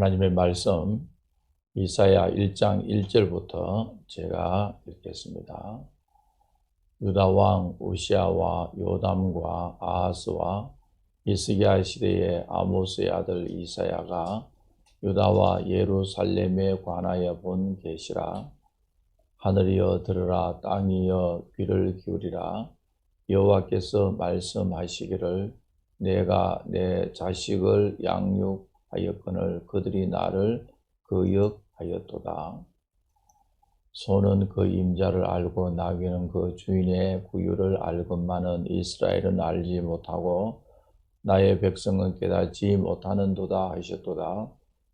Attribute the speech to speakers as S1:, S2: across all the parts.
S1: 하나님의 말씀 이사야 1장 1절부터 제가 읽겠습니다. 유다 왕 우시아와 요담과 아하스와 히스기야 시대의 아모스의 아들 이사야가 유다와 예루살렘에 관하여 본 계시라. 하늘이여 들으라, 땅이여 귀를 기울이라. 여호와께서 말씀하시기를 내가 내 자식을 양육하였거늘 그들이 나를 거역하였도다. 소는 그 임자를 알고 나귀는 그 주인의 구유를 알건만은 이스라엘은 알지 못하고 나의 백성은 깨닫지 못하는도다 하셨도다.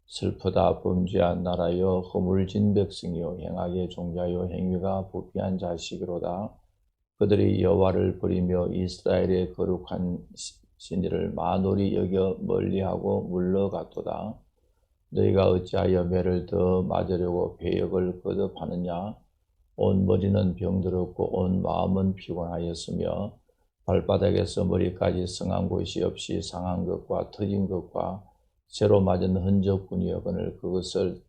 S1: 슬프다 범죄한 나라여 허물진 백성이요 행악의 종자요 행위가 부패한 자식이로다. 그들이 여호와를 버리며 이스라엘의 거룩한 신들을 만홀히 여겨 멀리하고 물러갔도다. 너희가 어찌하여 매를 더 맞으려고 배역을 거듭하느냐? 온 머리는 병들었고 온 마음은 피곤하였으며 발바닥에서 머리까지 성한 곳이 없이 상한 것과 터진 것과 새로 맞은 흔적뿐이여거늘 그것을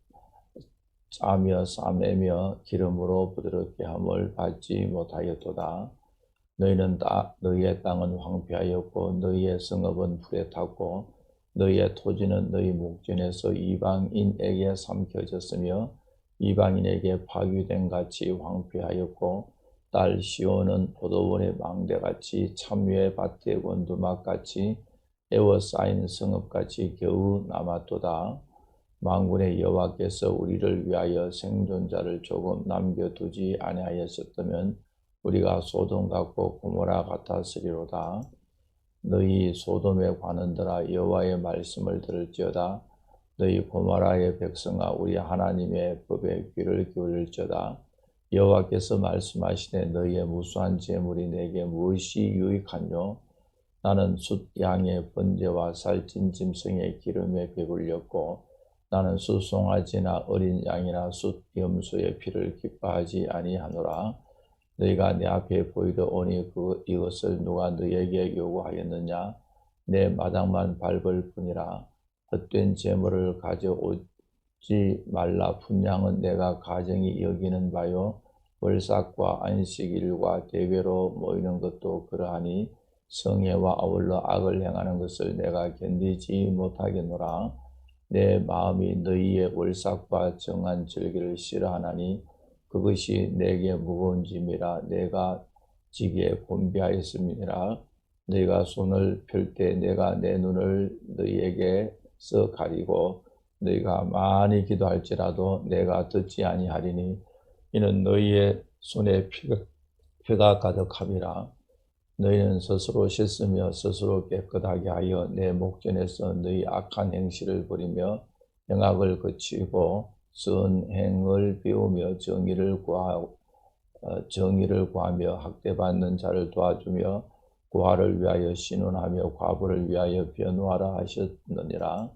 S1: 짜며 싸매며 기름으로 부드럽게 함을 받지 못하였도다. 너희의 땅은 황폐하였고 너희의 성읍은 불에 탔고 너희의 토지는 너희 목전에서 이방인에게 삼켜졌으며 이방인에게 파괴된 같이 황폐하였고 딸 시온은 포도원의 망대같이 참외 밭의 원두막같이 에워싸인 성읍같이 겨우 남았도다. 만군의 여호와께서 우리를 위하여 생존자를 조금 남겨두지 아니하였었다면 우리가 소돔 같고 고모라 같았으리로다. 너희 소돔의 관원들아 여호와의 말씀을 들을지어다. 너희 고모라의 백성아 우리 하나님의 법에 귀를 기울일지어다. 여호와께서 말씀하시되 너희의 무수한 재물이 내게 무엇이 유익하뇨? 나는 숫 양의 번제와 살찐 짐승의 기름에 배불렸고 나는 숫 송아지나 어린 양이나 숫 염소의 피를 기뻐하지 아니하노라. 너희가 내 앞에 보이더오니 이것을 누가 너희에게 요구하였느냐? 내 마당만 밟을 뿐이라. 헛된 재물을 가져오지 말라. 분향은 내가 가정이 여기는 바요. 월삭과 안식일과 대회로 모이는 것도 그러하니 성회와 아울러 악을 행하는 것을 내가 견디지 못하겠노라. 내 마음이 너희의 월삭과 정한 절기를 싫어하나니 그것이 내게 무거운 짐이라. 내가 지게 곤비하였음이니라. 너희가 손을 펼 때 내가 내 눈을 너희에게서 가리고 너희가 많이 기도할지라도 내가 듣지 아니하리니 이는 너희의 손에 피가 가득함이라. 너희는 스스로 씻으며 스스로 깨끗하게 하여 내 목전에서 너희 악한 행실을 버리며 행악을 그치고 선행을 배우며 정의를 구하며 학대받는 자를 도와주며 고아를 위하여 신원하며 과부를 위하여 변호하라 하셨느니라.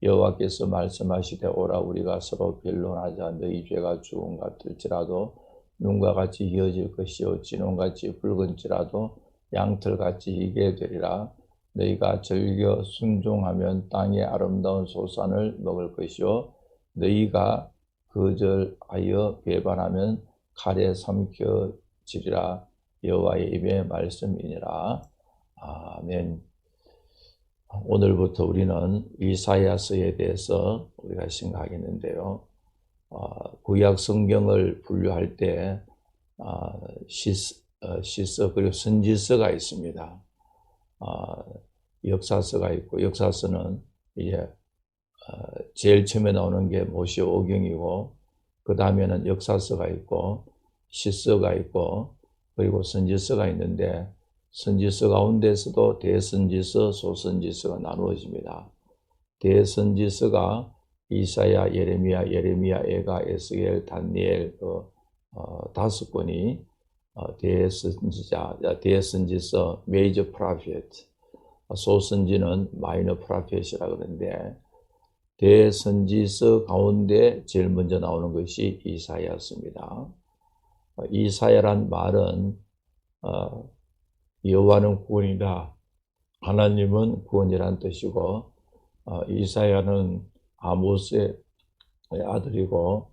S1: 여호와께서 말씀하시되 오라 우리가 서로 변론하자. 너희 죄가 죽음 같을지라도 눈과 같이 희어질 것이요 진홍같이 붉은지라도 양털같이 희게 되리라. 너희가 즐겨 순종하면 땅의 아름다운 소산을 먹을 것이요 너희가 거절하여 배반하면 칼에 삼켜지리라. 여호와의 입의 말씀이니라. 아멘. 오늘부터 우리는 이사야서에 대해서 우리가 생각하겠는데요. 구약 성경을 분류할 때 시서 그리고 선지서가 있습니다. 역사서가 있고 역사서는 이제 제일 처음에 나오는 게 모세오경이고 그 다음에는 역사서가 있고 시서가 있고 그리고 선지서가 있는데 선지서 가운데서도 대선지서, 소선지서가 나누어집니다. 대선지서가 이사야, 예레미야, 에가, 에스겔, 다니엘 다섯 권이 대선지서 메이저 프로페트, 소선지는 마이너 프로페트라 그러는데 대선지서 가운데 제일 먼저 나오는 것이 이사야서입니다. 이사야란 말은 여호와는 구원이다, 하나님은 구원이란 뜻이고 이사야는 아모스의 아들이고,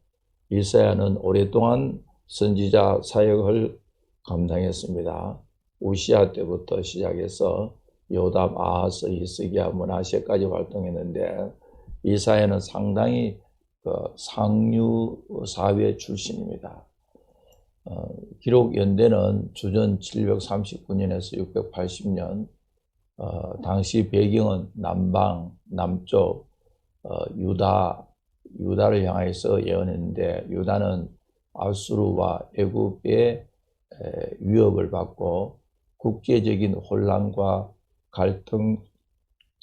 S1: 이사야는 오랫동안 선지자 사역을 감당했습니다. 우시아 때부터 시작해서 요담, 아하스, 히스기야, 므낫세까지 활동했는데, 이사야는 상당히 상류 사회 출신입니다. 기록 연대는 주전 739년에서 680년, 당시 배경은 남쪽 유다를 향해서 예언했는데, 유다는 아수르와 애굽의 위협을 받고 국제적인 혼란과 갈등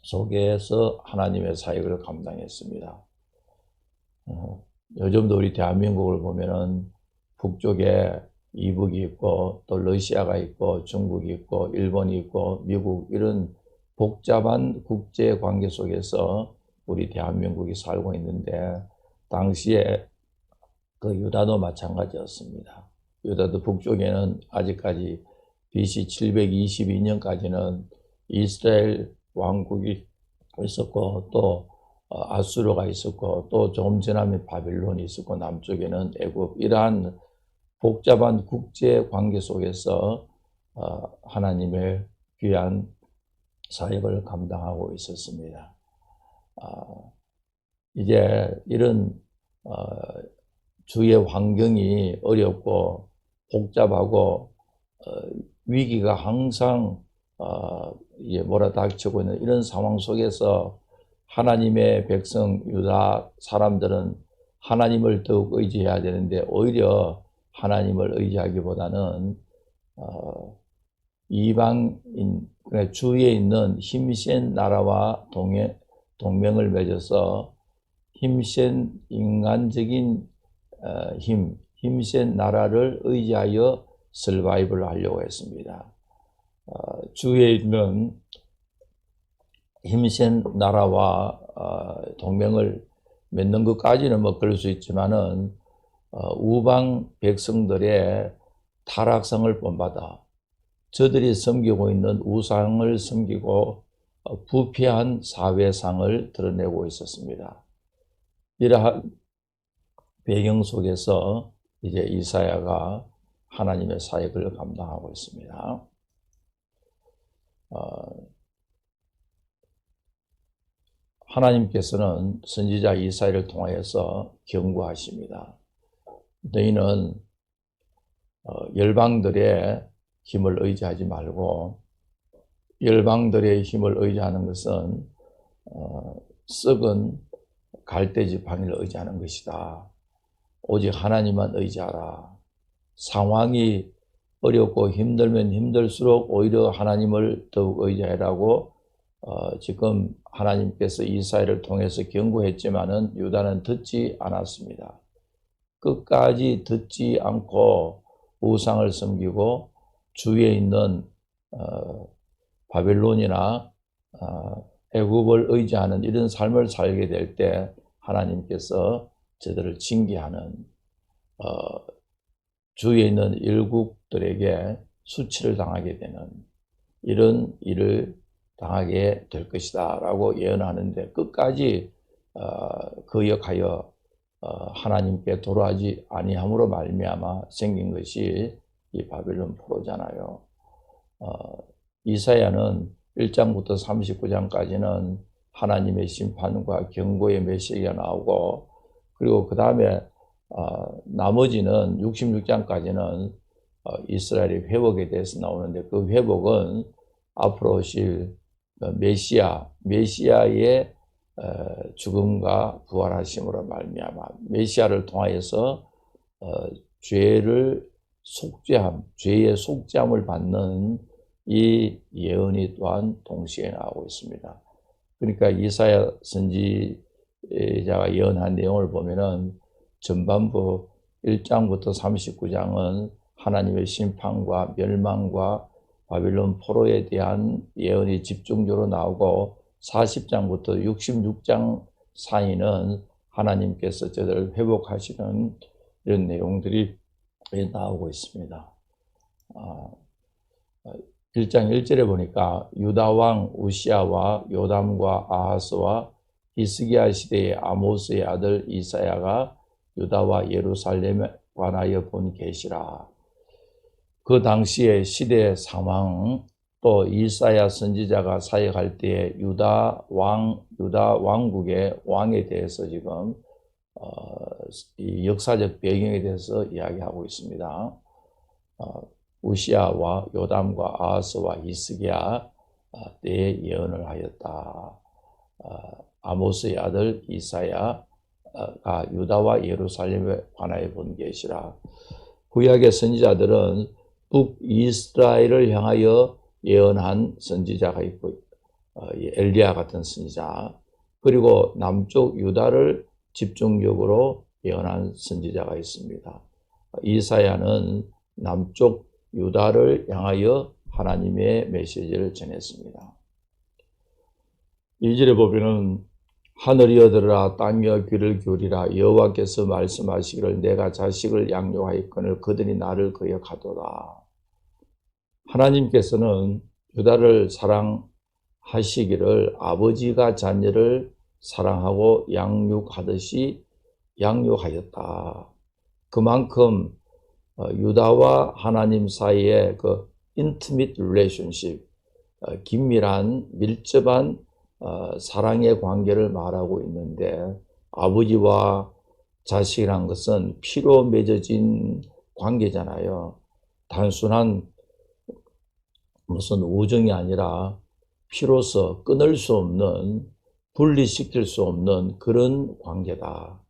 S1: 속에서 하나님의 사역을 감당했습니다. 요즘도 우리 대한민국을 보면은 북쪽에 이북이 있고, 또 러시아가 있고, 중국이 있고, 일본이 있고, 미국, 이런 복잡한 국제 관계 속에서 우리 대한민국이 살고 있는데, 당시에 그 유다도 마찬가지였습니다. 유다도 북쪽에는 아직까지 BC 722년까지는 이스라엘 왕국이 있었고, 또 아수르가 있었고, 또 조금 지나면 바빌론이 있었고, 남쪽에는 애굽, 이러한 복잡한 국제 관계 속에서 하나님의 귀한 사역을 감당하고 있었습니다. 이제 이런 주의 환경이 어렵고 복잡하고 위기가 항상 몰아닥치고 있는 이런 상황 속에서 하나님의 백성 유다 사람들은 하나님을 더욱 의지해야 되는데, 오히려 하나님을 의지하기보다는 이방인, 주위에 있는 힘센 나라와 동맹을 맺어서 힘센 인간적인 힘센 나라를 의지하여 서바이벌을 하려고 했습니다. 주위에 있는 힘센 나라와 동맹을 맺는 것까지는 뭐 그럴 수 있지만은, 우방 백성들의 타락성을 본받아 저들이 섬기고 있는 우상을 섬기고 부패한 사회상을 드러내고 있었습니다. 이러한 배경 속에서 이제 이사야가 하나님의 사역을 감당하고 있습니다. 하나님께서는 선지자 이사야를 통하여서 경고하십니다. 너희는 열방들의 힘을 의지하지 말고, 열방들의 힘을 의지하는 것은 썩은 갈대지팡이를 의지하는 것이다. 오직 하나님만 의지하라. 상황이 어렵고 힘들면 힘들수록 오히려 하나님을 더욱 의지하라고 지금 하나님께서 이사야를 통해서 경고했지만은 유다는 듣지 않았습니다. 끝까지 듣지 않고 우상을 섬기고 주위에 있는 바벨론이나 애굽을 의지하는 이런 삶을 살게 될 때 하나님께서 저들을 징계하는, 주위에 있는 일국들에게 수치를 당하게 되는 이런 일을 당하게 될 것이다 라고 예언하는데, 끝까지 거역하여 하나님께 돌아가지 아니함으로 말미암아 생긴 것이 이 바벨론 포로잖아요. 이사야는 1장부터 39장까지는 하나님의 심판과 경고의 메시지가 나오고, 그리고 그 다음에 나머지는 66장까지는 이스라엘의 회복에 대해서 나오는데, 그 회복은 앞으로 오실 메시아의 죽음과 부활하심으로 말미암아 메시아를 통하여서 죄의 속죄함을 받는 이 예언이 또한 동시에 나오고 있습니다. 그러니까 이사야 선지자가 예언한 내용을 보면은 전반부 1장부터 39장은 하나님의 심판과 멸망과 바빌론 포로에 대한 예언이 집중적으로 나오고, 40장부터 66장 사이는 하나님께서 저들을 회복하시는 이런 내용들이 나오고 있습니다. 1장 1절에 보니까 유다 왕 우시아와 요담과 아하스와 히스기야 시대의 아모스의 아들 이사야가 유다와 예루살렘에 관하여 본 계시라. 그 당시의 시대 상황, 또 이사야 선지자가 사역할 때의 유다 왕국의 왕에 대해서 지금 이 역사적 배경에 대해서 이야기하고 있습니다. 우시야와 요담과 아하스와 히스기야 때에 예언을 하였다. 아모스의 아들 이사야가 유다와 예루살렘에 관하여 본 계시라. 구약의 선지자들은 북이스라엘을 향하여 예언한 선지자가 있고, 엘리야 같은 선지자, 그리고 남쪽 유다를 집중적으로 예언한 선지자가 있습니다. 이사야는 남쪽 유다를 향하여 하나님의 메시지를 전했습니다. 2절에 보면은 하늘이여 들으라, 땅이여 귀를 기울이라, 여호와께서 말씀하시기를 내가 자식을 양육하였거늘 그들이 나를 거역하도다. 하나님께서는 유다를 사랑하시기를 아버지가 자녀를 사랑하고 양육하듯이 양육하였다. 그만큼 유다와 하나님 사이의 그 intimate relationship, 긴밀한 밀접한 사랑의 관계를 말하고 있는데, 아버지와 자식이란 것은 피로 맺어진 관계잖아요. 단순한 무슨 우정이 아니라 피로서 끊을 수 없는, 분리시킬 수 없는 그런 관계다.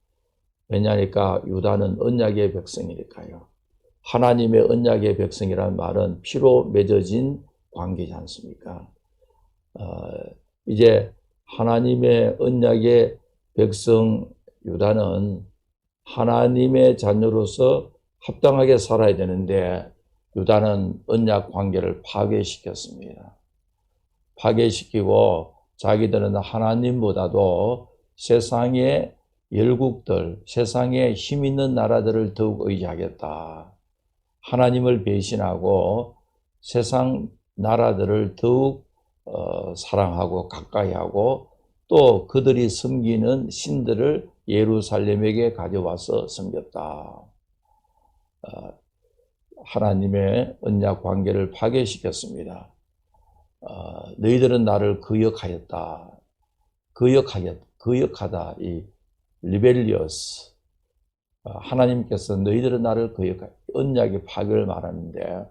S1: 왜냐하니까 유다는 언약의 백성이니까요. 하나님의 언약의 백성이라는 말은 피로 맺어진 관계지 않습니까? 이제 하나님의 언약의 백성 유다는 하나님의 자녀로서 합당하게 살아야 되는데, 유다는 언약 관계를 파괴시켰습니다. 파괴시키고 자기들은 하나님보다도 세상의 열국들, 세상에 힘 있는 나라들을 더욱 의지하겠다. 하나님을 배신하고 세상 나라들을 더욱 사랑하고 가까이하고, 또 그들이 섬기는 신들을 예루살렘에게 가져와서 섬겼다. 하나님의 언약 관계를 파괴시켰습니다. 너희들은 나를 거역하였다. 거역하다. 이 rebellious. 하나님께서 너희들은 나를 거역하였다. 언약의 파괴를 말하는데,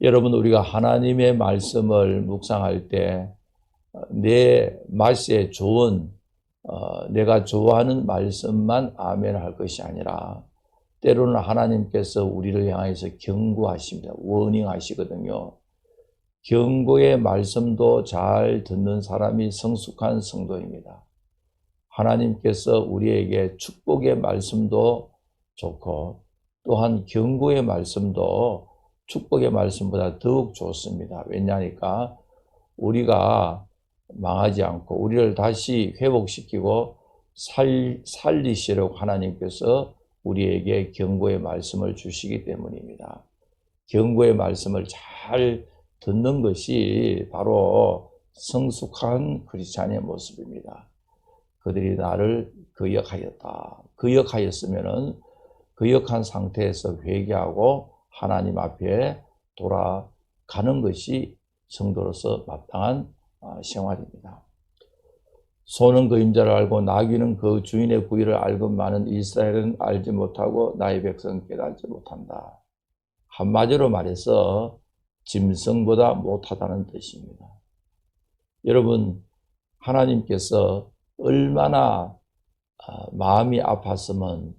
S1: 여러분, 우리가 하나님의 말씀을 묵상할 때 내 맛에 좋은, 내가 좋아하는 말씀만 아멘 할 것이 아니라, 때로는 하나님께서 우리를 향해서 경고하십니다. 워닝하시거든요. 경고의 말씀도 잘 듣는 사람이 성숙한 성도입니다. 하나님께서 우리에게 축복의 말씀도 좋고, 또한 경고의 말씀도 축복의 말씀보다 더욱 좋습니다. 왜냐하니까 우리가 망하지 않고 우리를 다시 회복시키고 살리시려고 하나님께서 우리에게 경고의 말씀을 주시기 때문입니다. 경고의 말씀을 잘 듣는 것이 바로 성숙한 크리스찬의 모습입니다. 그들이 나를 거역하였다. 거역하였으면은 거역한 상태에서 회개하고 하나님 앞에 돌아가는 것이 성도로서 마땅한 생활입니다. 소는 그 임자를 알고 나귀는 그 주인의 구의를 알건만은 이스라엘은 알지 못하고 나의 백성은 깨닫지 못한다. 한마디로 말해서 짐승보다 못하다는 뜻입니다. 여러분, 하나님께서 얼마나 마음이 아팠으면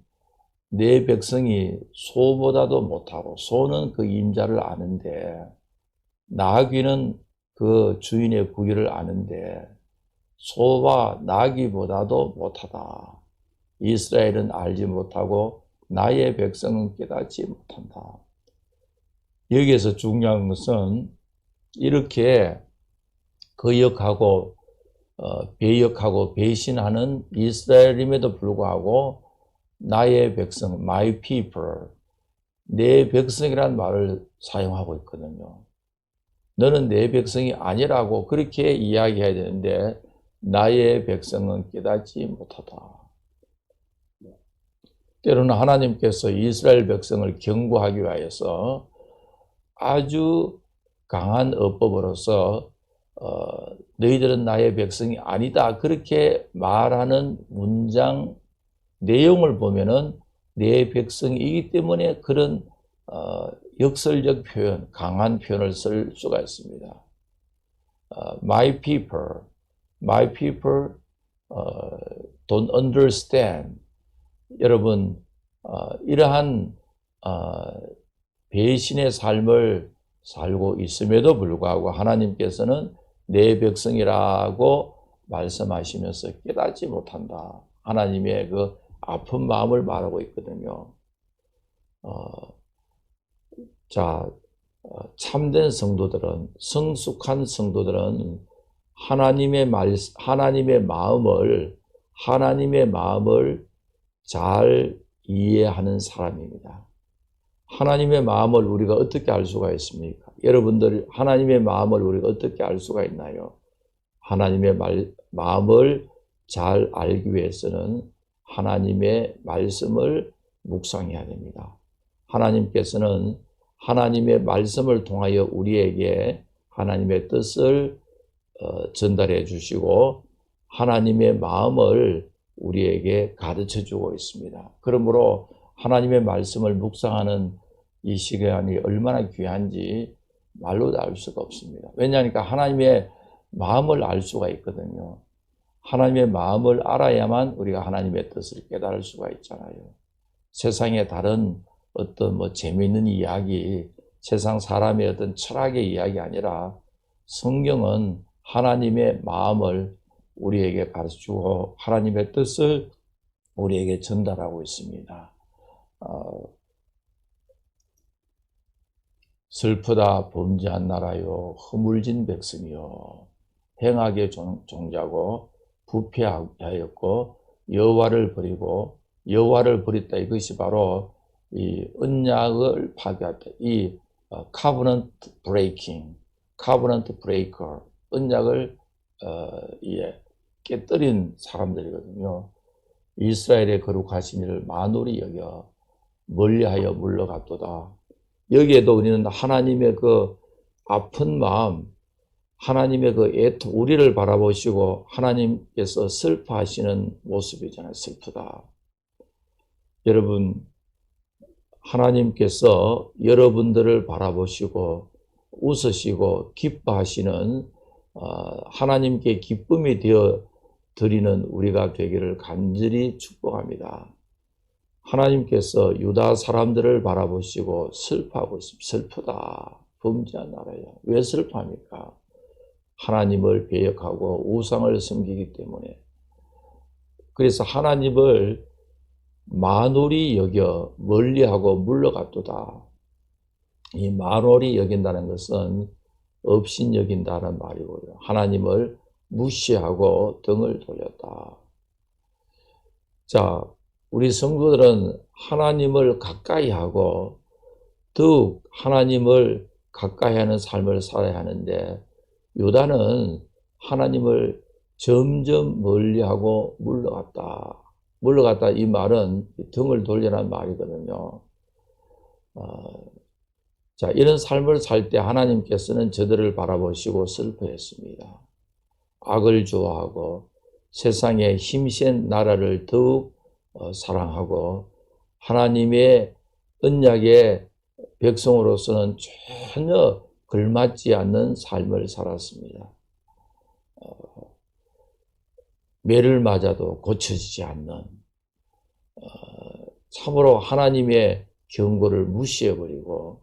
S1: 내 백성이 소보다도 못하고, 소는 그 임자를 아는데 나귀는 그 주인의 구의를 아는데 소와 나귀보다도 못하다. 이스라엘은 알지 못하고 나의 백성은 깨닫지 못한다. 여기에서 중요한 것은 이렇게 거역하고 배역하고 배신하는 이스라엘임에도 불구하고 나의 백성, my people, 내 백성이라는 말을 사용하고 있거든요. 너는 내 백성이 아니라고 그렇게 이야기해야 되는데, 나의 백성은 깨닫지 못하다. 때로는 하나님께서 이스라엘 백성을 경고하기 위하여서 아주 강한 어법으로서 너희들은 나의 백성이 아니다 그렇게 말하는 문장 내용을 보면은 내 백성이기 때문에 그런 역설적 표현, 강한 표현을 쓸 수가 있습니다. My people don't understand. 여러분, 이러한 배신의 삶을 살고 있음에도 불구하고 하나님께서는 내 백성이라고 말씀하시면서 깨닫지 못한다. 하나님의 그 아픈 마음을 말하고 있거든요. 참된 성도들은, 성숙한 성도들은 하나님의 마음을 잘 이해하는 사람입니다. 하나님의 마음을 우리가 어떻게 알 수가 있습니까? 여러분들, 하나님의 마음을 우리가 어떻게 알 수가 있나요? 하나님의 마음을 잘 알기 위해서는 하나님의 말씀을 묵상해야 됩니다. 하나님께서는 하나님의 말씀을 통하여 우리에게 하나님의 뜻을 전달해 주시고 하나님의 마음을 우리에게 가르쳐 주고 있습니다. 그러므로 하나님의 말씀을 묵상하는 이 시간이 얼마나 귀한지 말로 다 알 수가 없습니다. 왜냐하니까 하나님의 마음을 알 수가 있거든요. 하나님의 마음을 알아야만 우리가 하나님의 뜻을 깨달을 수가 있잖아요. 세상의 다른 어떤 재미있는 이야기, 세상 사람의 어떤 철학의 이야기 아니라 성경은 하나님의 마음을 우리에게 가르쳐주고 하나님의 뜻을 우리에게 전달하고 있습니다. 슬프다 범죄한 나라요 허물진 백성이요 행악의 종자고 부패하였고 여호와를 버렸다. 이것이 바로 이 언약을 파괴했다. 이 covenant breaker, 언약을 깨뜨린 사람들이거든요. 이스라엘의 거룩하신 이를 만홀히 여겨 멀리하여 물러갔도다. 여기에도 우리는 하나님의 그 아픈 마음, 하나님의 그 애통, 우리를 바라보시고 하나님께서 슬퍼하시는 모습이잖아요. 슬프다. 여러분, 하나님께서 여러분들을 바라보시고 웃으시고 기뻐하시는 하나님께 기쁨이 되어 드리는 우리가 되기를 간절히 축복합니다. 하나님께서 유다 사람들을 바라보시고 슬퍼하고 있습니다. 슬프다. 범죄한 나라야. 왜 슬퍼합니까? 하나님을 배역하고 우상을 섬기기 때문에. 그래서 하나님을 만홀히 여겨 멀리하고 물러갔도다. 이 만홀히 여긴다는 것은 업신 여긴다는 말이고요. 하나님을 무시하고 등을 돌렸다. 자, 우리 성도들은 하나님을 가까이 하고 더욱 하나님을 가까이 하는 삶을 살아야 하는데 유다는 하나님을 점점 멀리하고 물러갔다. 이 말은 등을 돌리라는 말이거든요. 자, 이런 삶을 살 때 하나님께서는 저들을 바라보시고 슬퍼했습니다. 악을 좋아하고 세상의 힘센 나라를 더욱 사랑하고 하나님의 언약의 백성으로서는 전혀 걸맞지 않는 삶을 살았습니다. 매를 맞아도 고쳐지지 않는 참으로 하나님의 경고를 무시해버리고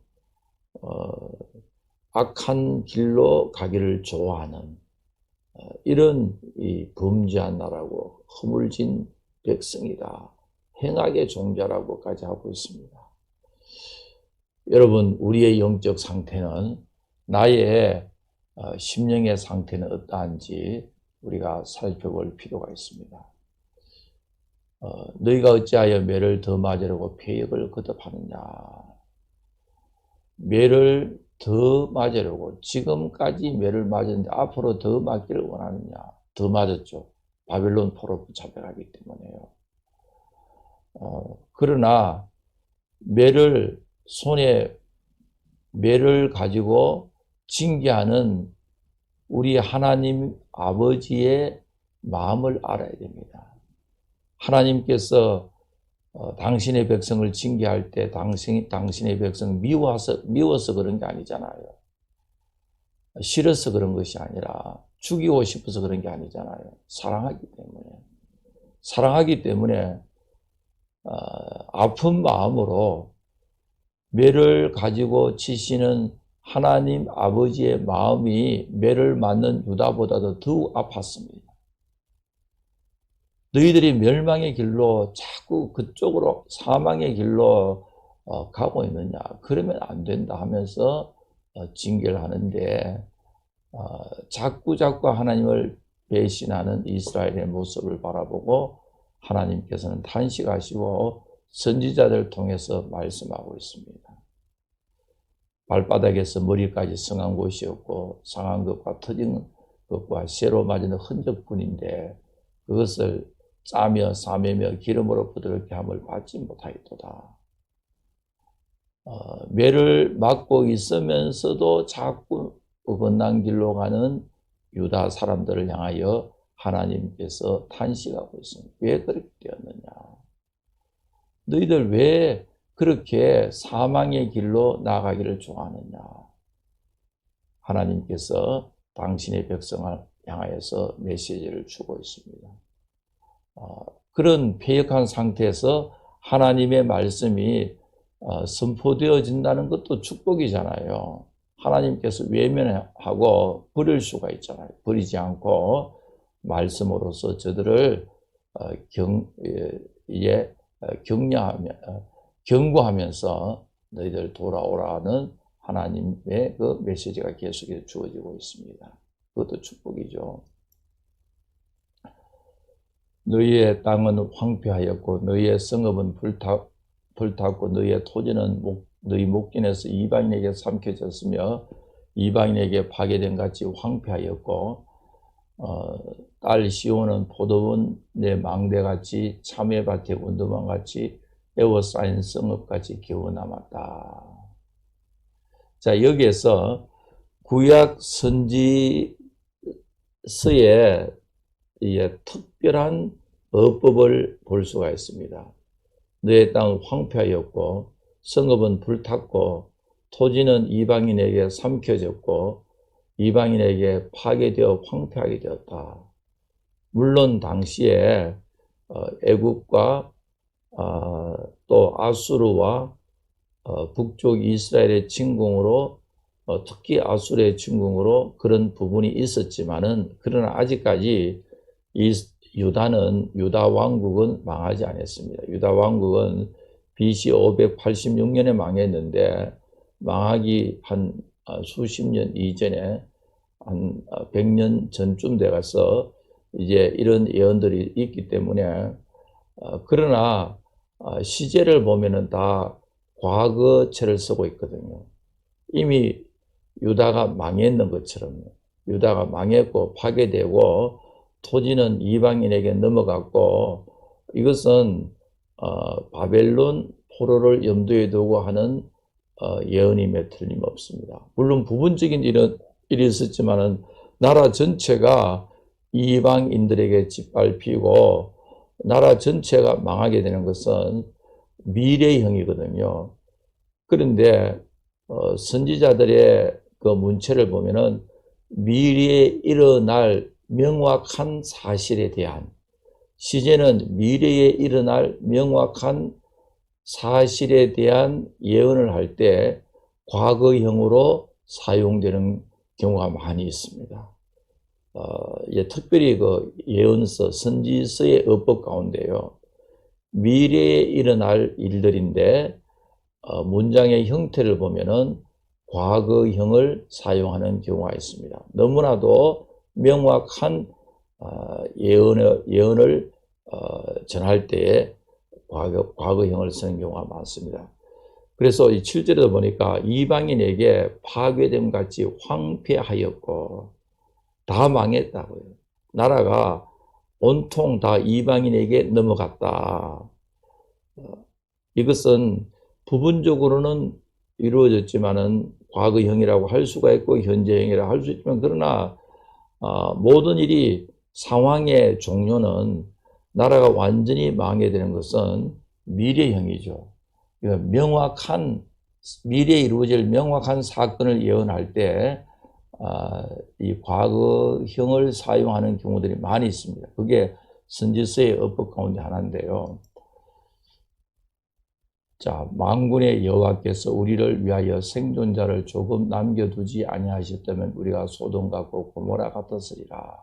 S1: 악한 길로 가기를 좋아하는 이런 이 범죄한 나라고 허물진 백성이다. 행악의 종자라고까지 하고 있습니다. 여러분, 우리의 영적 상태는 나의 심령의 상태는 어떠한지 우리가 살펴볼 필요가 있습니다. 너희가 어찌하여 매를 더 맞으려고 패역을 거듭하느냐. 매를 더 맞으려고 지금까지 매를 맞았는데 앞으로 더 맞기를 원하느냐. 더 맞았죠. 바벨론 포로 붙잡혀가기 때문에요. 그러나 손에 매를 가지고 징계하는 우리 하나님 아버지의 마음을 알아야 됩니다. 하나님께서 당신의 백성을 징계할 때 당신의 백성 미워서 그런 게 아니잖아요. 싫어서 그런 것이 아니라 죽이고 싶어서 그런 게 아니잖아요. 사랑하기 때문에 아픈 마음으로 매를 가지고 치시는 하나님 아버지의 마음이 매를 맞는 유다보다도 더욱 아팠습니다. 너희들이 멸망의 길로 자꾸 그쪽으로 사망의 길로 가고 있느냐? 그러면 안 된다 하면서 징계를 하는데 자꾸 하나님을 배신하는 이스라엘의 모습을 바라보고 하나님께서는 탄식하시고 선지자들을 통해서 말씀하고 있습니다. 발바닥에서 머리까지 성한 곳이었고 상한 것과 터진 것과 쇠로 맞은 흔적뿐인데 그것을 짜며 싸매며 기름으로 부드럽게 함을 받지 못하겠도다. 매를 맞고 있으면서도 자꾸 번난 길로 가는 유다 사람들을 향하여 하나님께서 탄식하고 있습니다. 왜 그렇게 되었느냐? 너희들 왜 그렇게 사망의 길로 나가기를 좋아하느냐? 하나님께서 당신의 백성을 향하여서 메시지를 주고 있습니다. 그런 패역한 상태에서 하나님의 말씀이 선포되어진다는 것도 축복이잖아요. 하나님께서 외면하고 버릴 수가 있잖아요. 버리지 않고 말씀으로서 저들을 경고하면서 너희들 돌아오라는 하나님의 그 메시지가 계속해서 주어지고 있습니다. 그것도 축복이죠. 너희의 땅은 황폐하였고 너희의 성읍은 불탔고 너희의 토지는 너희 목전에서 이방인에게 삼켜졌으며 이방인에게 파괴된 같이 황폐하였고 딸 시온은 포도원 내 망대같이 참외밭의 원두막같이 에워싸인 성읍같이 겨우 남았다. 자, 여기에서 구약 선지서에 특별한 어법을 볼 수가 있습니다. 너의 땅은 황폐하였고 성읍은 불탔고 토지는 이방인에게 삼켜졌고 이방인에게 파괴되어 황폐하게 되었다. 물론 당시에 애굽과 또 아수르와 북쪽 이스라엘의 침공으로 특히 아수르의 침공으로 그런 부분이 있었지만은 그러나 아직까지 유다 왕국은 망하지 않았습니다. 유다 왕국은 BC 586년에 망했는데 망하기 한 수십 년 이전에 한 100년 전쯤 돼가서 이제 이런 예언들이 있기 때문에 그러나 시제를 보면은 다 과거체를 쓰고 있거든요. 이미 유다가 망했는 것처럼 유다가 망했고 파괴되고 토지는 이방인에게 넘어갔고 이것은 바벨론 포로를 염두에 두고 하는 예언임에 틀림없습니다. 물론 부분적인 일이 있었지만은 나라 전체가 이방인들에게 짓밟히고 나라 전체가 망하게 되는 것은 미래형이거든요. 그런데 선지자들의 그 문체를 보면은 미래에 일어날 명확한 사실에 대한 시제는 미래에 일어날 명확한 사실에 대한 예언을 할 때 과거형으로 사용되는 경우가 많이 있습니다. 특별히 그 예언서, 선지서의 어법 가운데요. 미래에 일어날 일들인데 문장의 형태를 보면은 과거형을 사용하는 경우가 있습니다. 너무나도 명확한 예언을 전할 때에 과거형을 쓰는 경우가 많습니다. 그래서 이 7절에도 보니까 이방인에게 파괴됨 같이 황폐하였고 다 망했다고요. 나라가 온통 다 이방인에게 넘어갔다. 이것은 부분적으로는 이루어졌지만은 과거형이라고 할 수가 있고 현재형이라고 할 수 있지만, 그러나 모든 일이 상황의 종료는 나라가 완전히 망해되는 것은 미래형이죠. 명확한 미래에 이루어질 명확한 사건을 예언할 때 이 과거형을 사용하는 경우들이 많이 있습니다. 그게 선지서의 어법 가운데 하나인데요. 자, 만군의 여호와께서 우리를 위하여 생존자를 조금 남겨두지 아니하셨다면 우리가 소돔과 고모라 같았으리라.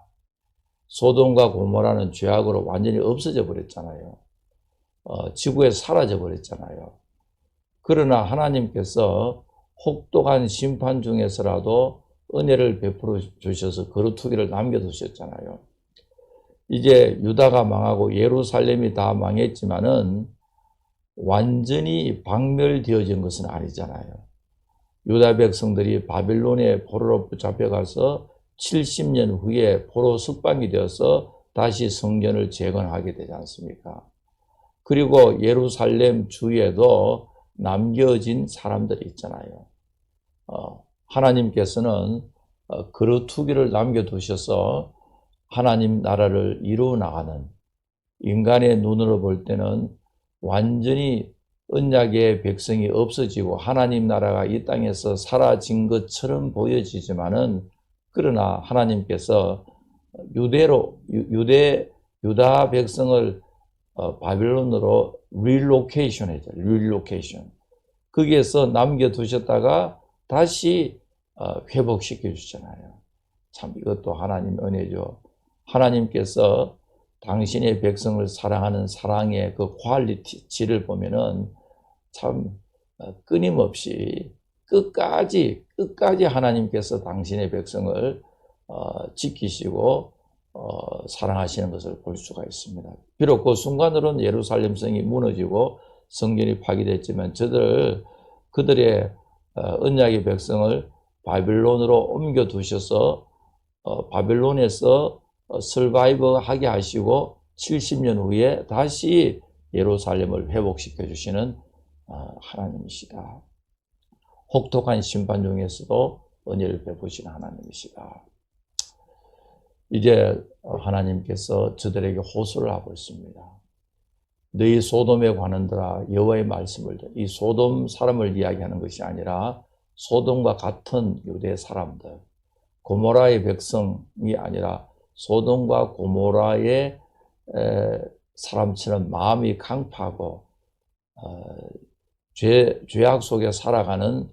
S1: 소돔과 고모라는 죄악으로 완전히 없어져 버렸잖아요. 지구에 사라져 버렸잖아요. 그러나 하나님께서 혹독한 심판 중에서라도 은혜를 베풀어 주셔서 거루투기를 남겨두셨잖아요. 이제 유다가 망하고 예루살렘이 다 망했지만은 완전히 박멸되어진 것은 아니잖아요. 유다 백성들이 바빌론의 포로로 붙잡혀가서 70년 후에 포로 석방이 되어서 다시 성전을 재건하게 되지 않습니까? 그리고 예루살렘 주에도 남겨진 사람들이 있잖아요. 하나님께서는 거루투기를 남겨두셔서 하나님 나라를 이루어 나가는, 인간의 눈으로 볼 때는 완전히 언약의 백성이 없어지고 하나님 나라가 이 땅에서 사라진 것처럼 보여지지만은, 그러나 하나님께서 유다 백성을 바빌론으로 릴로케이션 했죠. 릴로케이션. 거기에서 남겨두셨다가 다시 회복시켜 주잖아요. 참 이것도 하나님 은혜죠. 하나님께서 당신의 백성을 사랑하는 사랑의 그 퀄리티를 보면은 참 끊임없이 끝까지 하나님께서 당신의 백성을 지키시고 사랑하시는 것을 볼 수가 있습니다. 비록 그 순간으로는 예루살렘 성이 무너지고 성전이 파괴됐지만 그들의 언약의 백성을 바빌론으로 옮겨 두셔서 바빌론에서 서바이버 하게 하시고 70년 후에 다시 예루살렘을 회복시켜 주시는 하나님이시다. 혹독한 심판 중에서도 은혜를 베푸시는 하나님이시다. 이제 하나님께서 저들에게 호소를 하고 있습니다. 너희 소돔에 관한들아 여호와의 말씀을 들으라. 이 소돔 사람을 이야기하는 것이 아니라 소돔과 같은 유대 사람들, 고모라의 백성이 아니라 소돔과 고모라의 사람처럼 마음이 강파하고 죄악 속에 살아가는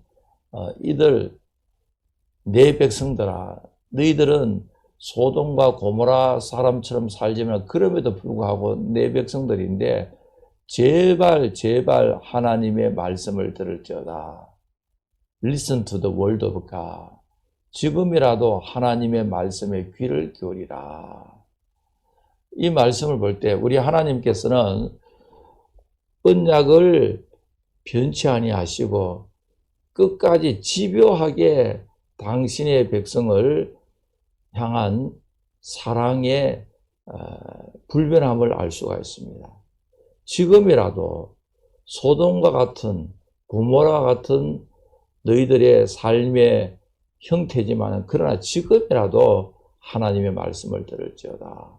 S1: 이들 내 백성들아, 너희들은 소돔과 고모라 사람처럼 살지만 그럼에도 불구하고 내 백성들인데 제발 하나님의 말씀을 들을지어다. Listen to the word of God. 지금이라도 하나님의 말씀에 귀를 기울이라. 이 말씀을 볼 때 우리 하나님께서는 언약을 변치 아니하시고 끝까지 집요하게 당신의 백성을 향한 사랑의 불변함을 알 수가 있습니다. 지금이라도 소돔과 같은 고모라 같은 너희들의 삶의 형태지만 그러나 지금이라도 하나님의 말씀을 들을지어다.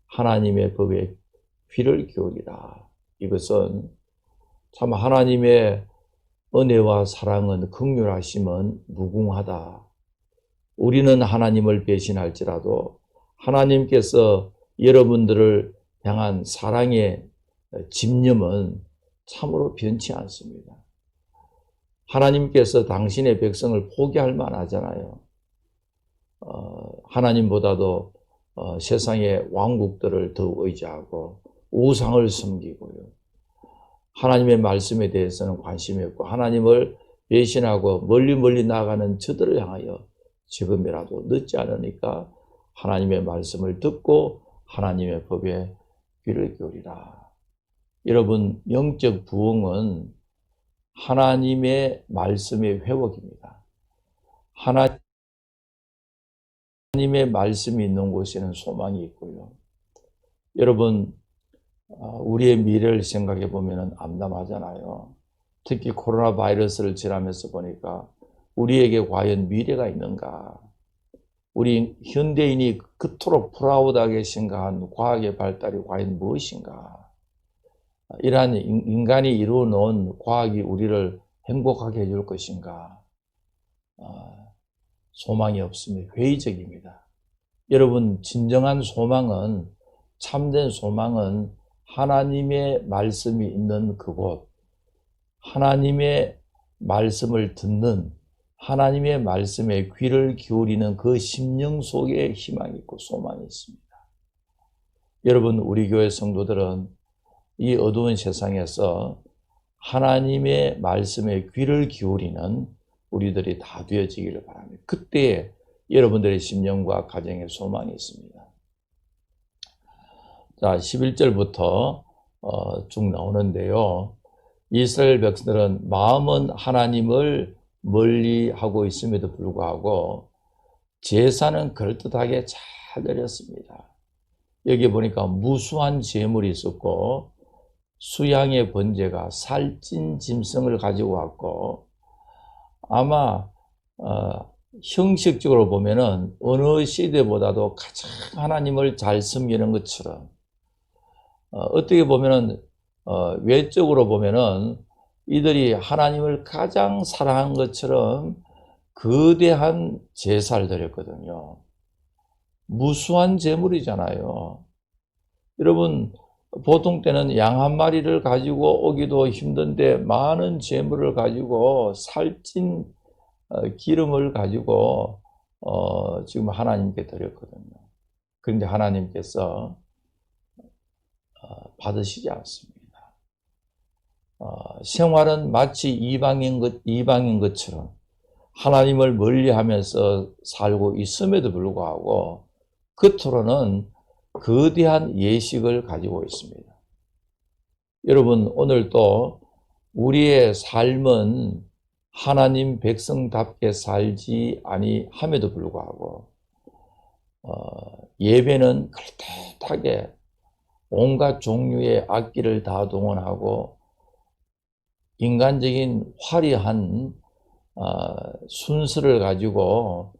S1: 하나님의 법에 귀를 기울이라. 이것은 참 하나님의 은혜와 사랑은, 긍휼하심은 무궁하다. 우리는 하나님을 배신할지라도 하나님께서 여러분들을 향한 사랑의 집념은 참으로 변치 않습니다. 하나님께서 당신의 백성을 포기할 만하잖아요. 하나님보다도 세상의 왕국들을 더 의지하고 우상을 섬기고요. 하나님의 말씀에 대해서는 관심이 없고 하나님을 배신하고 멀리 나아가는 저들을 향하여 지금이라도 늦지 않으니까 하나님의 말씀을 듣고 하나님의 법에 귀를 기울이라. 여러분, 영적 부흥은 하나님의 말씀의 회복입니다. 하나님의 말씀이 있는 곳에는 소망이 있고요. 여러분, 우리의 미래를 생각해 보면 암담하잖아요. 특히 코로나 바이러스를 지나면서 보니까 우리에게 과연 미래가 있는가? 우리 현대인이 그토록 프라우드하게 생각한 과학의 발달이 과연 무엇인가? 이러한 인간이 이루어 놓은 과학이 우리를 행복하게 해줄 것인가? 소망이 없으면 회의적입니다. 여러분, 진정한 소망은, 참된 소망은 하나님의 말씀이 있는 그곳, 하나님의 말씀을 듣는, 하나님의 말씀에 귀를 기울이는 그 심령 속에 희망이 있고 소망이 있습니다. 여러분, 우리 교회 성도들은 이 어두운 세상에서 하나님의 말씀에 귀를 기울이는 우리들이 다 되어지기를 바랍니다. 그때 여러분들의 심령과 가정에 소망이 있습니다. 자, 11절부터 쭉 나오는데요. 이스라엘 백성들은 마음은 하나님을 멀리하고 있음에도 불구하고 제사는 그럴듯하게 잘 드렸습니다. 여기 보니까 무수한 제물이 있었고 수양의 번제가 살찐 짐승을 가지고 왔고, 아마 형식적으로 보면은 어느 시대보다도 가장 하나님을 잘 섬기는 것처럼, 어떻게 보면은 외적으로 보면은 이들이 하나님을 가장 사랑한 것처럼 거대한 제사를 드렸거든요. 무수한 제물이잖아요. 여러분, 보통 때는 양 한 마리를 가지고 오기도 힘든데 많은 제물을 가지고 살찐 기름을 가지고 지금 하나님께 드렸거든요. 그런데 하나님께서 받으시지 않습니다. 생활은 마치 이방인 것처럼 하나님을 멀리하면서 살고 있음에도 불구하고 겉으로는 거대한 예식을 가지고 있습니다. 여러분, 오늘도 우리의 삶은 하나님 백성답게 살지 아니함에도 불구하고 예배는 그럴듯하게 온갖 종류의 악기를 다 동원하고 인간적인 화려한 순서를 가지고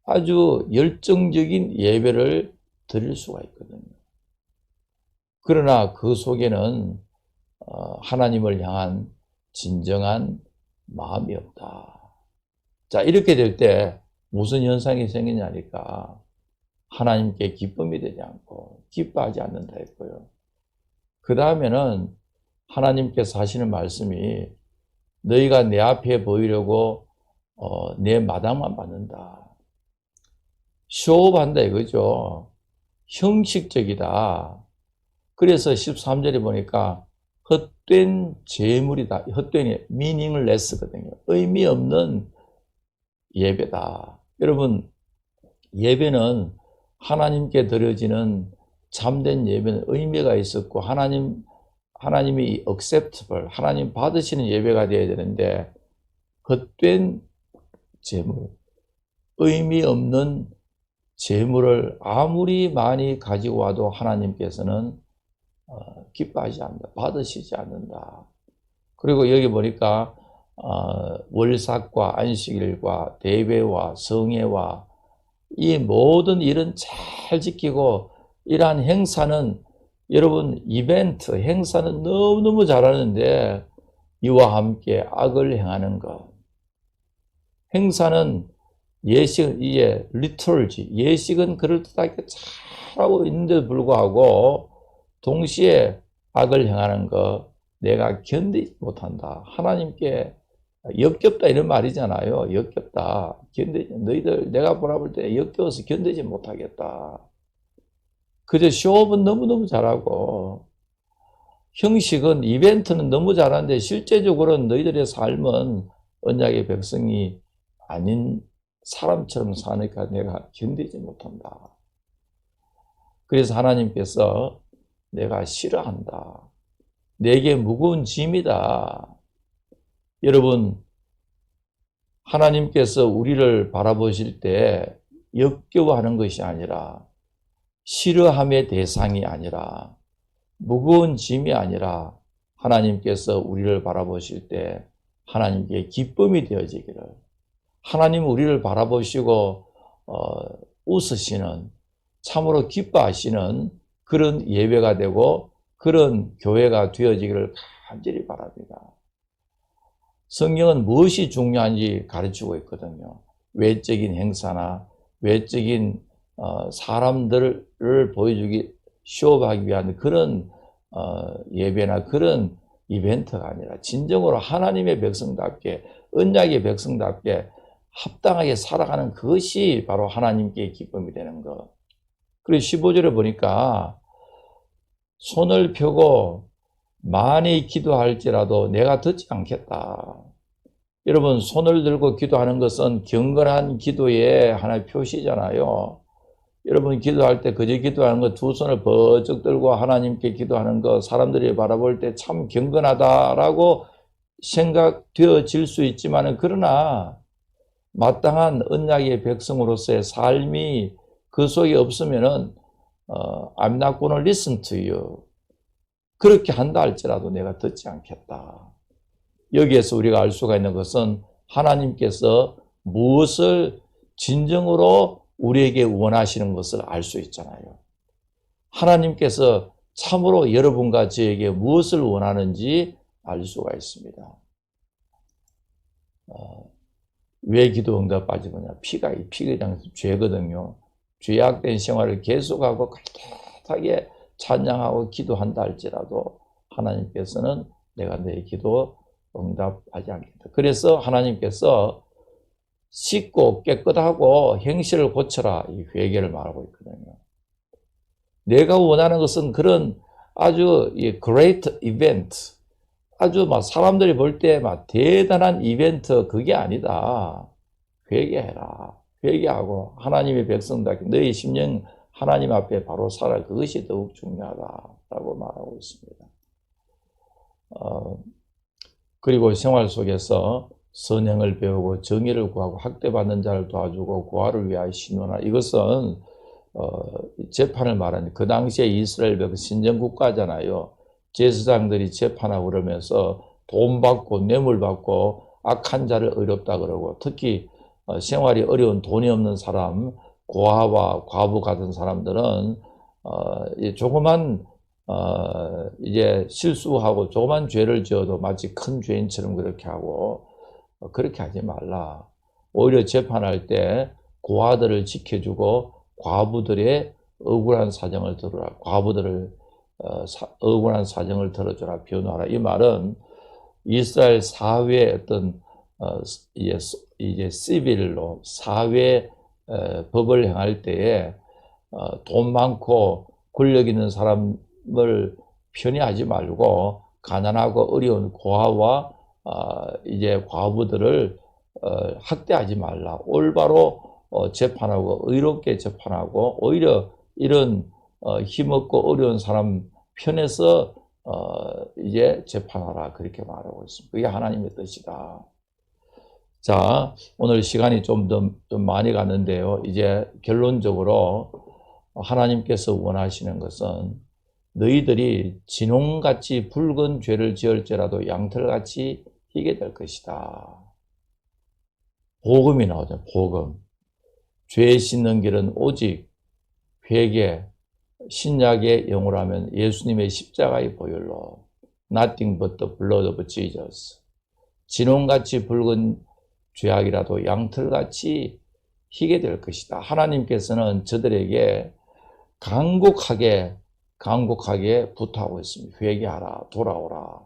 S1: 아주 열정적인 예배를 드릴 수가 있거든요. 그러나 그 속에는 하나님을 향한 진정한 마음이 없다. 자, 이렇게 될 때 무슨 현상이 생기냐니까 하나님께 기쁨이 되지 않고 기뻐하지 않는다 했고요. 그 다음에는 하나님께서 하시는 말씀이 너희가 내 앞에 보이려고 내 마당만 받는다. 쇼업한다 이거죠. 형식적이다. 그래서 13절에 보니까 헛된 제물이다. 헛된이 meaningless거든요. 의미 없는 예배다. 여러분, 예배는 하나님께 드려지는 참된 예배는 의미가 있었고 하나님이 acceptable, 하나님 받으시는 예배가 되어야 되는데 헛된 제물, 의미 없는 제물을 아무리 많이 가지고 와도 하나님께서는 기뻐하지 않는다. 받으시지 않는다. 그리고 여기 보니까 월삭과 안식일과 대회와 성회와 이 모든 일은 잘 지키고 이러한 행사는 여러분 이벤트, 행사는 너무너무 잘하는데 이와 함께 악을 행하는 것. 행사는 예식은 이게 리터지 예식은 그럴듯하게 잘하고 있는데도 불구하고 동시에 악을 행하는 것 내가 견디지 못한다. 하나님께 역겹다 이런 말이잖아요. 역겹다. 너희들 내가 보라볼 때 역겨워서 견디지 못하겠다. 그저 쇼업은 너무너무 잘하고 형식은 이벤트는 너무 잘하는데 실제적으로는 너희들의 삶은 언약의 백성이 아닌 사람처럼 사니까 내가 견디지 못한다. 그래서 하나님께서 내가 싫어한다. 내게 무거운 짐이다. 여러분, 하나님께서 우리를 바라보실 때 역겨워하는 것이 아니라, 싫어함의 대상이 아니라, 무거운 짐이 아니라 하나님께서 우리를 바라보실 때 하나님께 기쁨이 되어지기를, 하나님 우리를 바라보시고 웃으시는, 참으로 기뻐하시는 그런 예배가 되고 그런 교회가 되어지기를 간절히 바랍니다. 성경은 무엇이 중요한지 가르치고 있거든요. 외적인 행사나 외적인 사람들을 보여주기, 쇼업하기 위한 그런 예배나 그런 이벤트가 아니라 진정으로 하나님의 백성답게, 언약의 백성답게 합당하게 살아가는 그것이 바로 하나님께 기쁨이 되는 것. 그리고 15절에 보니까 손을 펴고 많이 기도할지라도 내가 듣지 않겠다. 여러분, 손을 들고 기도하는 것은 경건한 기도의 하나의 표시잖아요. 여러분, 기도할 때 그저 기도하는 거, 두 손을 번쩍 들고 하나님께 기도하는 거, 사람들이 바라볼 때 참 경건하다라고 생각되어질 수 있지만, 그러나 마땅한 언약의 백성으로서의 삶이 그 속에 없으면은 I'm not gonna listen to you. 그렇게 한다 할지라도 내가 듣지 않겠다. 여기에서 우리가 알 수가 있는 것은 하나님께서 무엇을 진정으로 우리에게 원하시는 것을 알 수 있잖아요. 하나님께서 참으로 여러분과 저에게 무엇을 원하는지 알 수가 있습니다. 왜 기도 응답 빠지느냐? 피가 죄거든요. 죄악된 생활을 계속하고 깨끗하게 찬양하고 기도한다 할지라도 하나님께서는 내가 내 기도 응답하지 않겠다. 그래서 하나님께서 씻고 깨끗하고 행실을 고쳐라, 이 회개를 말하고 있거든요. 내가 원하는 것은 그런 아주 great event, 아주 막 사람들이 볼 때 막 대단한 이벤트, 그게 아니다. 회개해라. 회개하고 하나님의 백성답게 너희 심령 하나님 앞에 바로 살아. 그것이 더욱 중요하다라고 말하고 있습니다. 그리고 생활 속에서 선행을 배우고 정의를 구하고 학대받는 자를 도와주고 고아를 위하여 신원하라. 이것은 재판을 말하는, 그 당시에 이스라엘 백성 신정국가잖아요. 제사장들이 재판하고 그러면서 돈 받고 뇌물 받고 악한 자를 의롭다 그러고, 특히 생활이 어려운 돈이 없는 사람, 고아와 과부 같은 사람들은 조그만 이제 실수하고 조그만 죄를 지어도 마치 큰 죄인처럼 그렇게 하고, 그렇게 하지 말라. 오히려 재판할 때 고아들을 지켜주고 과부들의 억울한 사정을 들어라. 과부들을 억울한 사정을 들어주라, 변호하라. 이 말은 이스라엘 사회의 어떤 이제 시빌로 사회 법을 행할 때에 돈 많고 권력 있는 사람을 편애하지 말고 가난하고 어려운 고아와 이제 과부들을 학대하지 말라. 올바로 재판하고 의롭게 재판하고, 오히려 이런 힘없고 어려운 사람 편에서 이제 재판하라, 그렇게 말하고 있습니다. 그게 하나님의 뜻이다. 자, 오늘 시간이 좀 많이 갔는데요. 이제 결론적으로 하나님께서 원하시는 것은 너희들이 진홍같이 붉은 죄를 지을지라도 양털같이 희게 될 것이다. 복음이 나오죠. 복음. 죄 씻는 길은 오직 회개, 신약의 영어로 하면 예수님의 십자가의 보혈로, nothing but the blood of Jesus. 진홍같이 붉은 죄악이라도 양털같이 희게 될 것이다. 하나님께서는 저들에게 간곡하게 부탁하고 있습니다. 회개하라, 돌아오라.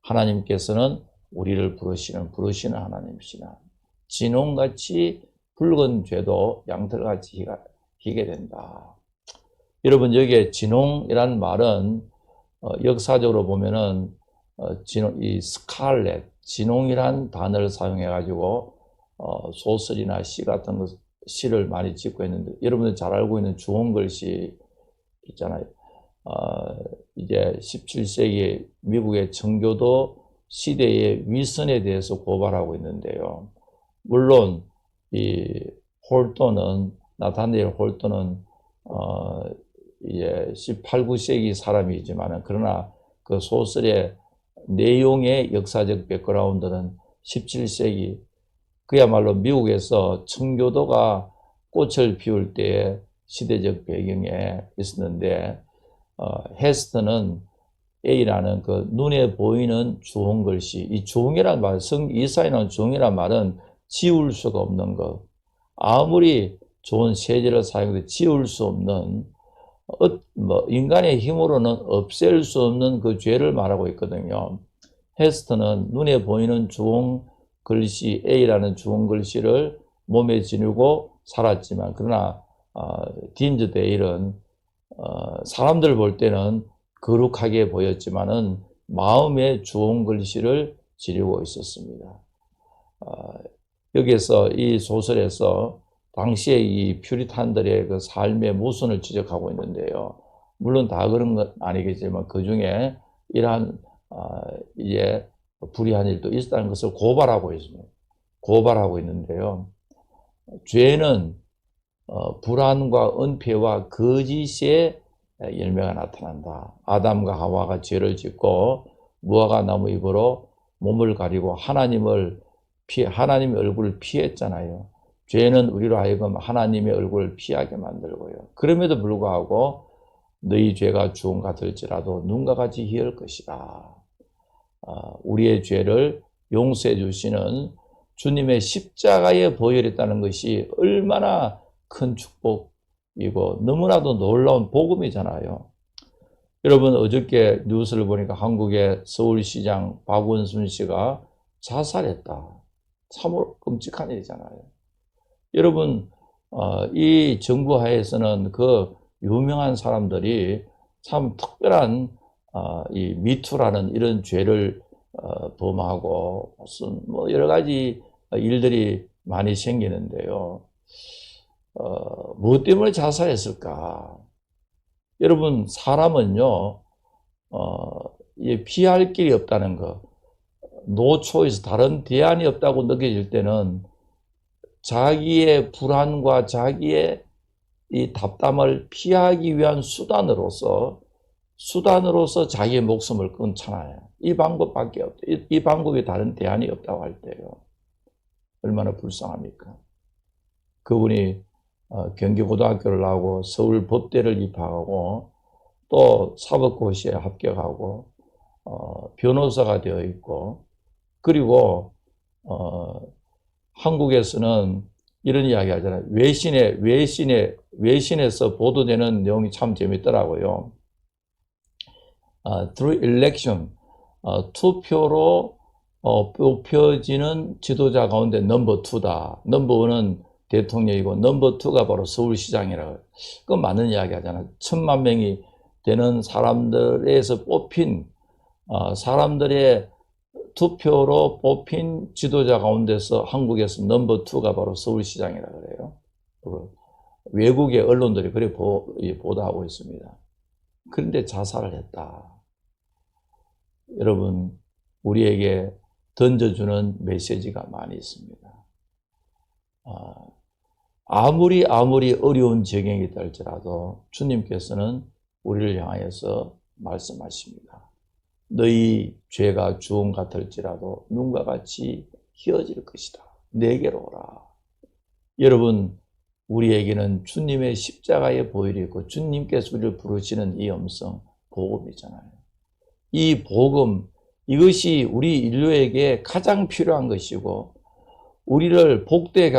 S1: 하나님께서는 우리를 부르시는 하나님이시나, 진홍같이 붉은 죄도 양털같이 희게 된다. 여러분, 여기에 진홍이라는 말은 역사적으로 보면은 이 스칼렛, 진홍이란 단어를 사용해가지고 소설이나 시 같은 시를 많이 짓고 있는데, 여러분들 잘 알고 있는 주홍글씨 있잖아요. 이제 17세기 미국의 청교도 시대의 위선에 대해서 고발하고 있는데요. 물론 이 홀ton은 나타네일 홀턴은 이제 18, 9세기 사람이지만은 그러나 그 소설의 내용의 역사적 백그라운드는 17세기 그야말로 미국에서 청교도가 꽃을 피울 때의 시대적 배경에 있었는데 헤스턴은 A라는 그 눈에 보이는 주홍 글씨, 이 주홍이란 말, 이사야는 주홍이란 말은 지울 수가 없는 것. 아무리 좋은 세제를 사용해도 지울 수 없는 인간의 힘으로는 없앨 수 없는 그 죄를 말하고 있거든요. 헤스턴은 눈에 보이는 주홍 글씨, A라는 주홍 글씨를 몸에 지니고 살았지만, 그러나 딘즈 데일은 사람들 볼 때는 거룩하게 보였지만은 마음의 주홍 글씨를 지니고 있었습니다. 여기서 이 소설에서 당시에 이 퓨리탄들의 그 삶의 모순을 지적하고 있는데요. 물론 다 그런 건 아니겠지만 그 중에 이러한 이제 불의한 일도 있었다는 것을 고발하고 있습니다. 고발하고 있는데요. 죄는 불안과 은폐와 거짓의 열매가 나타난다. 아담과 하와가 죄를 짓고 무화과 나무 잎으로 몸을 가리고 하나님의 얼굴을 피했잖아요. 죄는 우리로 하여금 하나님의 얼굴을 피하게 만들고요. 그럼에도 불구하고 너희 죄가 주홍 같을지라도 눈과 같이 희을 것이다. 우리의 죄를 용서해 주시는 주님의 십자가의 보혈이 있다는 것이 얼마나 큰 축복이고 너무나도 놀라운 복음이잖아요. 여러분, 어저께 뉴스를 보니까 한국의 서울시장 박원순 씨가 자살했다. 참으로 끔찍한 일이잖아요. 여러분, 이 정부 하에서는 그 유명한 사람들이 참 특별한 이 미투라는 이런 죄를 범하고 무슨 뭐 여러 가지 일들이 많이 생기는데요. 무엇 때문에 자살했을까? 여러분, 사람은요, 피할 길이 없다는 거, 노 초이스, 다른 대안이 없다고 느껴질 때는 자기의 불안과 자기의 이 답답을 피하기 위한 수단으로서 자기의 목숨을 끊잖아요. 이 방법밖에 없다. 이 방법이 다른 대안이 없다고 할 때요. 얼마나 불쌍합니까? 그분이 경기고등학교를 나오고 서울 법대를 입학하고 또 사법고시에 합격하고 변호사가 되어 있고, 그리고 한국에서는 이런 이야기 하잖아요. 외신에서 보도되는 내용이 참 재밌더라고요. through election, 투표로 뽑혀지는 지도자 가운데 넘버 2다. 넘버 1은 대통령이고 넘버 2가 바로 서울시장이라고. 그건 맞는 이야기 하잖아요. 1000만 명이 되는 사람들에서 뽑힌 사람들의 투표로 뽑힌 지도자 가운데서 한국에서 넘버 2가 바로 서울시장이라고 그래요. 외국의 언론들이 그렇게 보도하고 있습니다. 그런데 자살을 했다. 여러분, 우리에게 던져주는 메시지가 많이 있습니다. 아무리 어려운 적용이 있다 할지라도 주님께서는 우리를 향하여서 말씀하십니다. 너희 죄가 주홍 같을지라도 눈과 같이 희어질 것이다. 내게로 오라. 여러분, 우리에게는 주님의 십자가의 보혈이 있고 주님께서 우리를 부르시는 이 음성, 복음이잖아요. 이 복음, 이것이 우리 인류에게 가장 필요한 것이고 우리를 복되게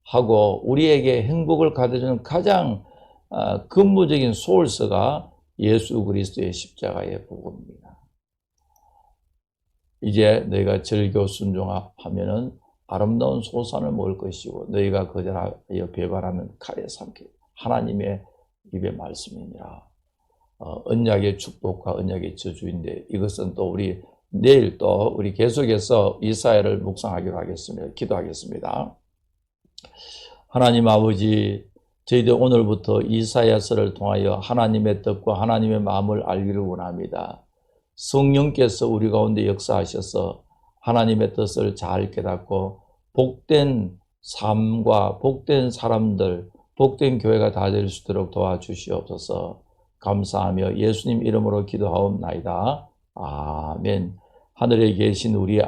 S1: 하고 우리에게 행복을 가져주는 가장 근본적인 소울스가 예수 그리스도의 십자가의 복음입니다. 이제 너희가 즐겨 순종하면은 아름다운 소산을 먹을 것이고 너희가 거절하여 배반하면 칼에 삼킬 하나님의 입의 말씀이니라. 언약의 축복과 언약의 저주인데 이것은 또 우리 내일 또 우리 계속해서 이사야를 묵상하기로 하겠습니다. 기도하겠습니다. 하나님 아버지, 저희들 오늘부터 이사야서를 통하여 하나님의 뜻과 하나님의 마음을 알기를 원합니다. 성령께서 우리 가운데 역사하셔서 하나님의 뜻을 잘 깨닫고 복된 삶과 복된 사람들, 복된 교회가 다 될 수 있도록 도와주시옵소서. 감사하며 예수님 이름으로 기도하옵나이다. 아멘. 하늘에 계신 우리